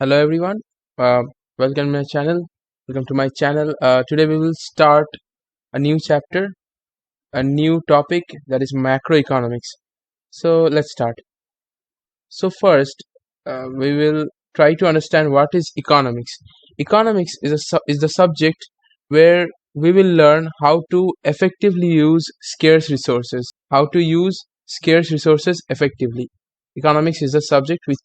Hello everyone. Uh, welcome to my channel. Welcome to my channel. Today we will start a new chapter, a new topic that is macroeconomics. So let's start. So first, we will try to understand what is economics. Economics is the subject where we will learn how to effectively use scarce resources. How to use scarce resources effectively. Economics is the subject which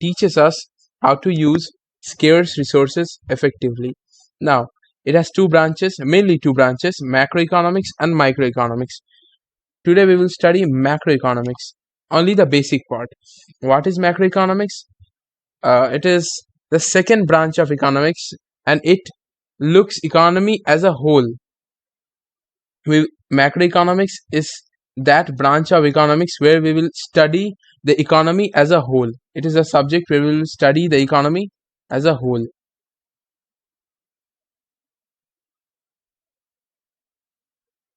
teaches us how to use scarce resources effectively. Now, it has two branches, mainly two branches, macroeconomics and microeconomics. Today we will study macroeconomics, only the basic part. What is macroeconomics? It is the second branch of economics, and it looks economy as a whole. Macroeconomics is that branch of economics where we will study the economy as a whole. It is a subject where we will study the economy as a whole.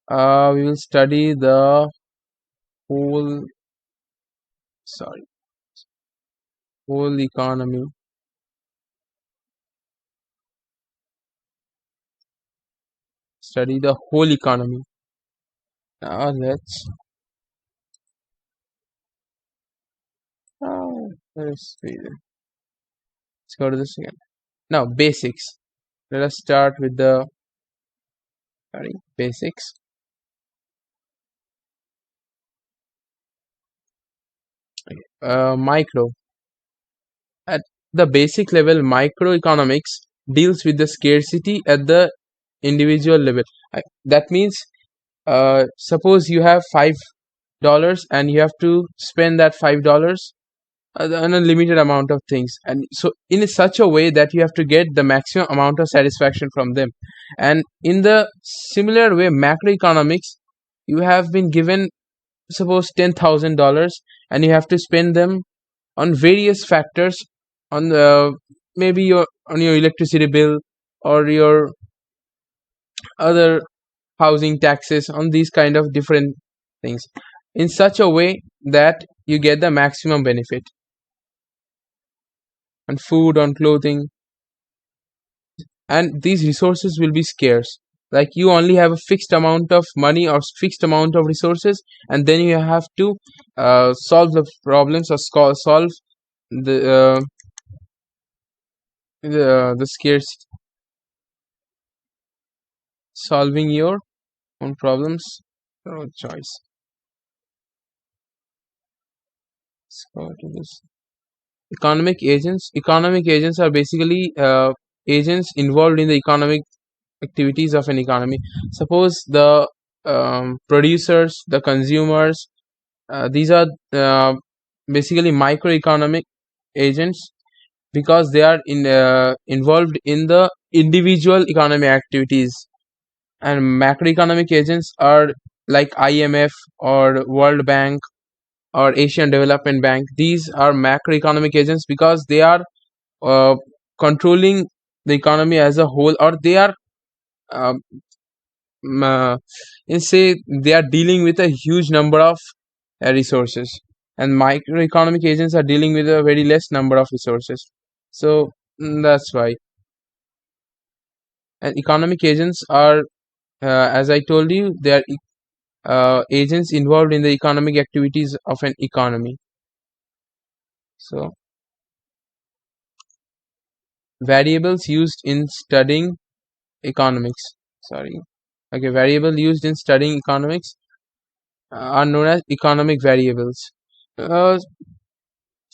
We will study the whole, sorry, whole economy. Study the whole economy. Now let's see. Let's go to this again. Now basics. Let us start with the basics. Micro. At the basic level, microeconomics deals with the scarcity at the individual level. That means, suppose you have $5 and you have to spend that $5 on a limited amount of things, and so in such a way that you have to get the maximum amount of satisfaction from them. And in the similar way, macroeconomics, you have been given, suppose, $10,000, and you have to spend them on various factors, on the maybe your electricity bill or your other housing taxes, on these kind of different things, in such a way that you get the maximum benefit on food, on clothing, and these resources will be scarce. Like, you only have a fixed amount of money or fixed amount of resources, and then you have to solve the problems, or solve the the scarce, solving your own problems. No choice. Let's go to this. Economic agents are basically agents involved in the economic activities of an economy. Suppose the producers, the consumers, these are basically microeconomic agents, because they are involved in the individual economic activities. And macroeconomic agents are like IMF or World Bank or Asian Development Bank. These are macroeconomic agents because they are uh, controlling the economy as a whole, or they are um, say they are dealing with a huge number of resources, and microeconomic agents are dealing with a very less number of resources. So that's why. And economic agents are, as I told you, they are agents involved in the economic activities of an economy. So, variables used in studying economics, sorry, okay, variable used in studying economics are known as economic variables. uh,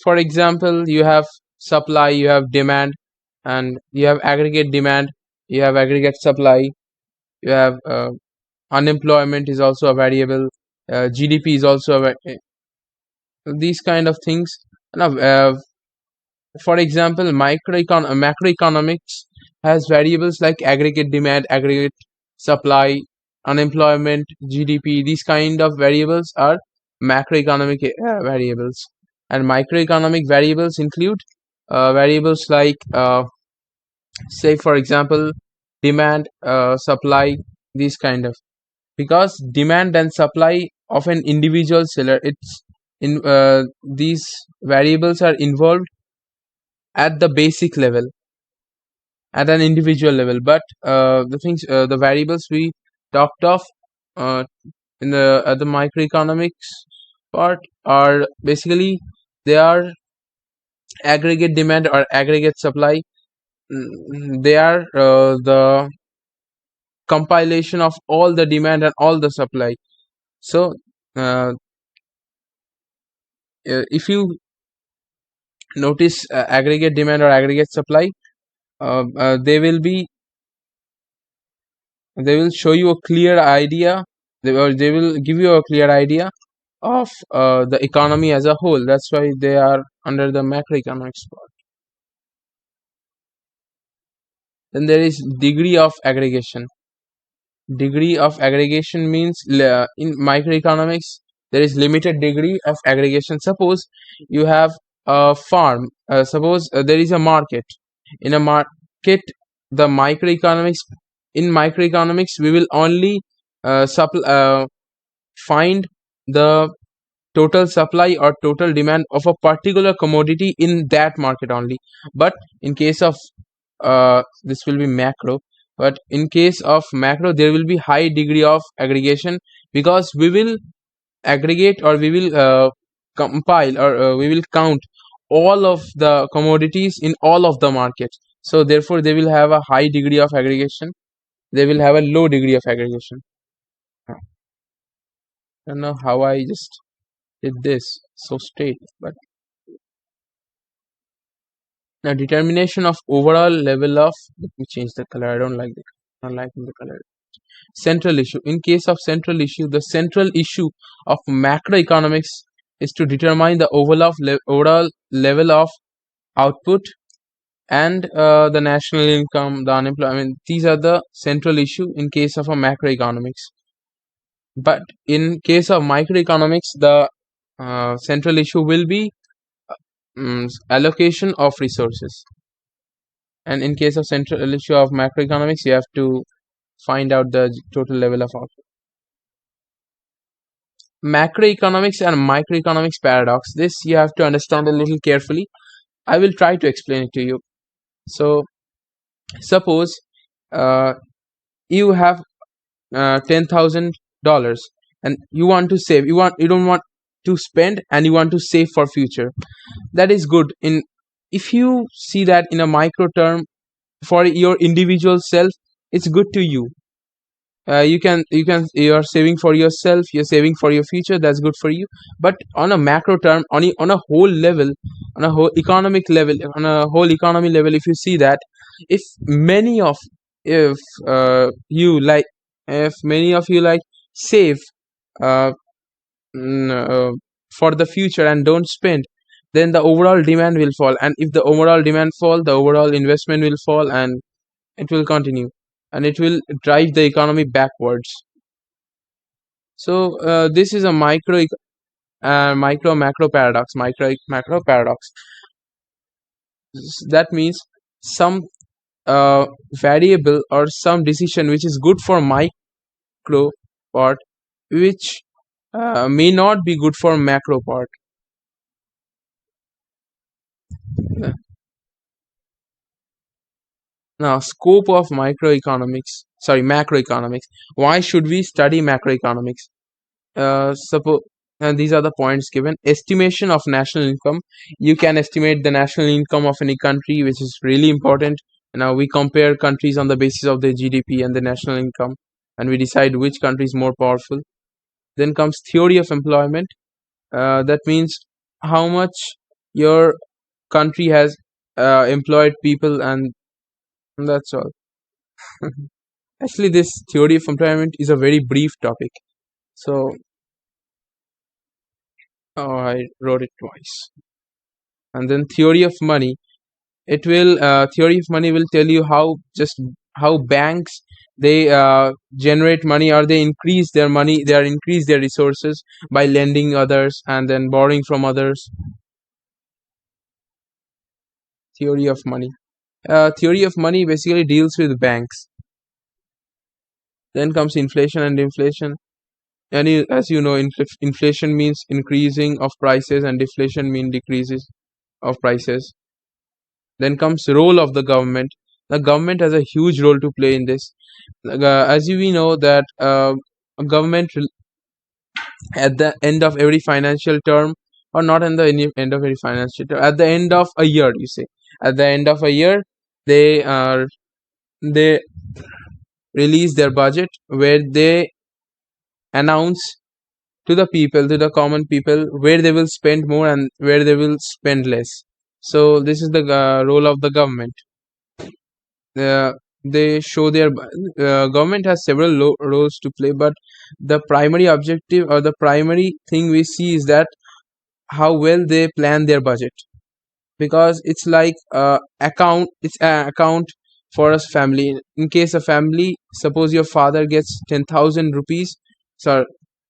for example, you have supply, you have demand, and you have aggregate demand, you have aggregate supply, you have unemployment is also a variable, GDP is also these kind of things. Now, for example, macroeconomics has variables like aggregate demand, aggregate supply, unemployment, GDP. These kind of variables are macroeconomic variables. And microeconomic variables include variables like, say for example, demand, supply, these kind of, because demand and supply of an individual seller, it's in these variables are involved at the basic level, at an individual level. But the variables we talked of uh, in the at the microeconomics part are basically, they are aggregate demand or aggregate supply. They are the compilation of all the demand and all the supply. So uh, if you notice aggregate demand or aggregate supply, they will be, they will show you a clear idea, or they will give you a clear idea of the economy as a whole. That's why they are under the macroeconomics part. Then there is degree of aggregation. Degree of aggregation means in microeconomics there is limited degree of aggregation. Suppose you have a farm, suppose there is a market. In a market, the microeconomics, in microeconomics we will only find the total supply or total demand of a particular commodity in that market only. But in case of this will be macro, but in case of macro there will be high degree of aggregation, because we will aggregate, or we will compile, or we will count all of the commodities in all of the markets. So therefore they will have a high degree of aggregation, they will have a low degree of aggregation. I don't know how I just did this so straight, but now determination of overall level of, let me change the color, I don't like the, not liking the color. Central issue. In case of central issue, the central issue of macroeconomics is to determine the overall level of output and the national income, the unemployment. I mean, these are the central issue in case of a macroeconomics. But in case of microeconomics, the central issue will be allocation of resources. And in case of central issue of macroeconomics, you have to find out the total level of output. Macroeconomics and microeconomics paradox. This you have to understand a little carefully. I will try to explain it to you. So, suppose you have $10,000 and you want to save. You don't want to spend, and you want to save for future. That is good. In, if you see that in a micro term, for your individual self, it's good to you. You are saving for yourself, you're saving for your future, that's good for you. But on a macro term, on a whole level, on a whole economic level, on a whole economy level, if you see that, if many of, if you like, if many of you like save uh, mm, uh, for the future and don't spend, then the overall demand will fall, and if the overall demand fall, the overall investment will fall, and it will continue, and it will drive the economy backwards. So this is a micro macro paradox. Micro macro paradox. That means some variable or some decision which is good for micro part, which may not be good for macro part. Now, scope of macroeconomics. Why should we study macroeconomics? Suppose, and these are the points given. Estimation of national income. You can estimate the national income of any country, which is really important. Now we compare countries on the basis of their GDP and the national income, and we decide which country is more powerful. Then comes theory of employment. That means how much your country has employed people, and that's all. Actually, this theory of employment is a very brief topic, so I wrote it twice. And then theory of money. It will theory of money will tell you how banks, they generate money, or they increase their money, they are increase their resources by lending others and then borrowing from others. Theory of money. Theory of money basically deals with banks. Then comes inflation and inflation. And as you know, inflation means increasing of prices, and deflation means decreases of prices. Then comes role of the government. The government has a huge role to play in this. As we know that a government at the end of every financial term, or not in the end of every financial term, at the end of a year, you say, at the end of a year, they are they release their budget, where they announce to the people, to the common people, where they will spend more and where they will spend less. So this is the role of the government. uh, they show their government has several roles to play, but the primary objective, or the primary thing we see, is that how well they plan their budget. Because it's like it's an account for a family. In case a family, suppose your father gets 10,000 rupees, sorry,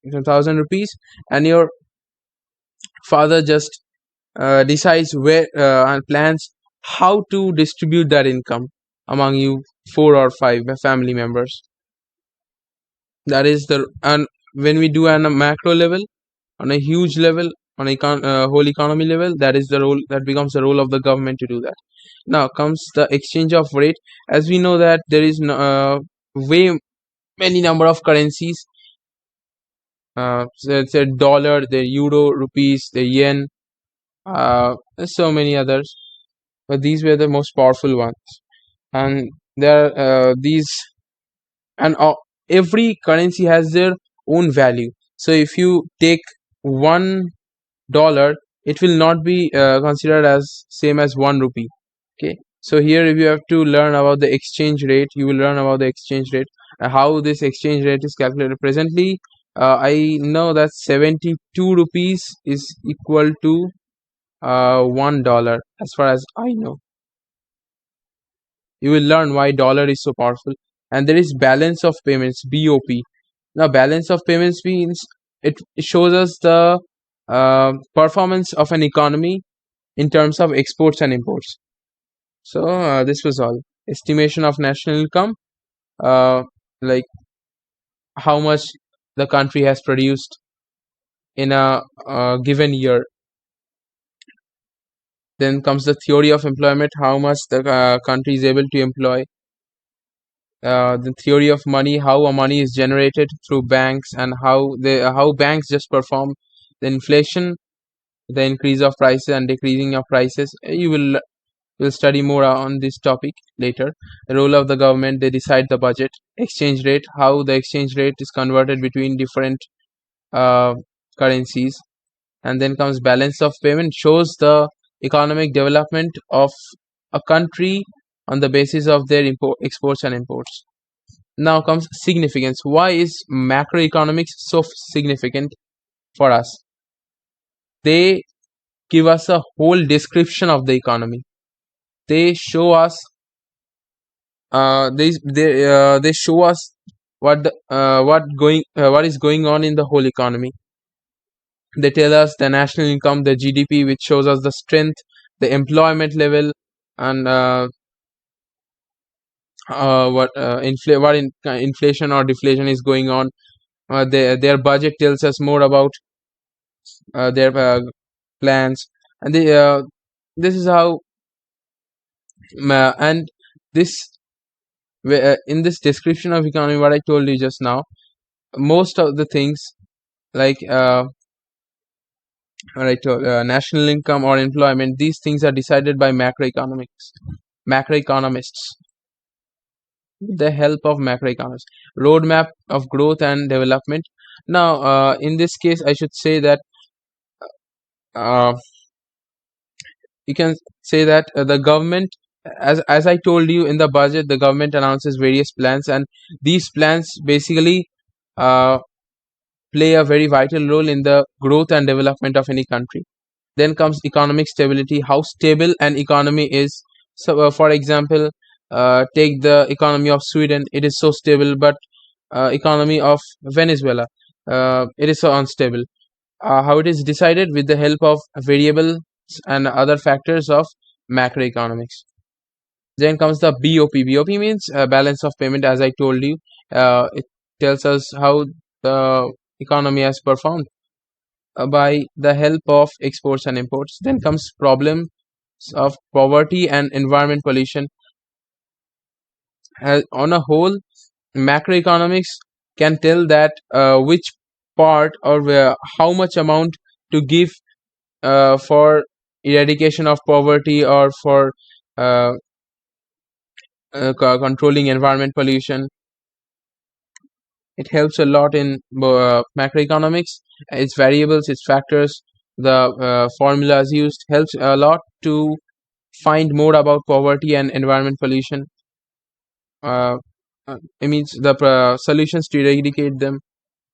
10,000 rupees, and your father just decides where and plans how to distribute that income among you four or five family members. That is the, and when we do on a macro level, on a huge level, on a whole economy level, that is the role, that becomes the role of the government to do that. Now comes the exchange of rate. As we know that there is way many number of currencies. So it's a dollar, the euro, rupees, the yen, there's so many others, but these were the most powerful ones. And there are these, and every currency has their own value. So if you take $1, it will not be considered as same as 1 rupee. Okay, so here if you have to learn about the exchange rate, you will learn about the exchange rate, how this exchange rate is calculated presently. I know that 72 rupees is equal to $1, as far as I know. You will learn why dollar is so powerful. And there is balance of payments, BOP. Now balance of payments means it shows us the performance of an economy in terms of exports and imports. So this was all. Estimation of national income, uh, like how much the country has produced in a given year. Then comes the theory of employment, how much the country is able to employ. The theory of money, how money is generated through banks, and how banks just perform the inflation, the increase of prices and decreasing of prices. You will study more on this topic later. The role of the government, they decide the budget. Exchange rate, how the exchange rate is converted between different uh, currencies. And then comes balance of payment, shows the economic development of a country on the basis of their exports and imports. Now comes significance. Why is macroeconomics so significant for us? They give us a whole description of the economy. They show us they show us what is going on in the whole economy. They tell us the national income, the GDP, which shows us the strength, the employment level, and inflation or deflation is going on. Their budget tells us more about their plans, and this is how and this in this description of economy, what I told you just now, most of the things, like what I told, national income or employment, these things are decided by macroeconomists, with the help of macroeconomists. Roadmap of growth and development. Now in this case, I should say that uh, you can say that the government, as I told you, in the budget the government announces various plans, and these plans basically uh, play a very vital role in the growth and development of any country. Then comes economic stability, how stable an economy is. So for example, take the economy of Sweden, it is so stable, but economy of Venezuela, it is so unstable. How it is decided? With the help of variables and other factors of macroeconomics. Then comes the BOP. BOP means balance of payment, as I told you. It tells us how the economy has performed by the help of exports and imports. Then comes problem of poverty and environment pollution. On a whole, macroeconomics can tell that which part or how much amount to give for eradication of poverty or for uh, controlling environment pollution. It helps a lot in macroeconomics. Its variables, its factors, the formulas used helps a lot to find more about poverty and environment pollution. uh, it means the solutions to eradicate them.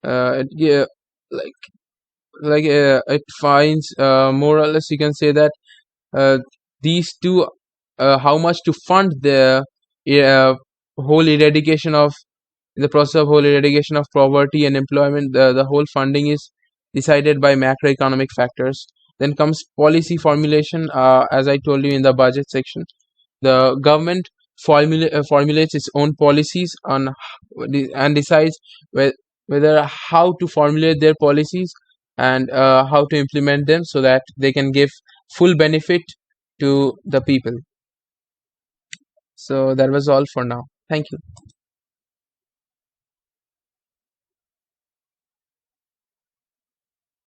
Yeah, like it finds more or less you can say that uh, these two, how much to fund the uh, whole eradication of the process of whole eradication of poverty and employment. The whole funding is decided by macroeconomic factors. Then comes policy formulation. As I told you in the budget section, the government formulates its own policies on and decides whether how to formulate their policies and how to implement them so that they can give full benefit to the people. So that was all for now. Thank you.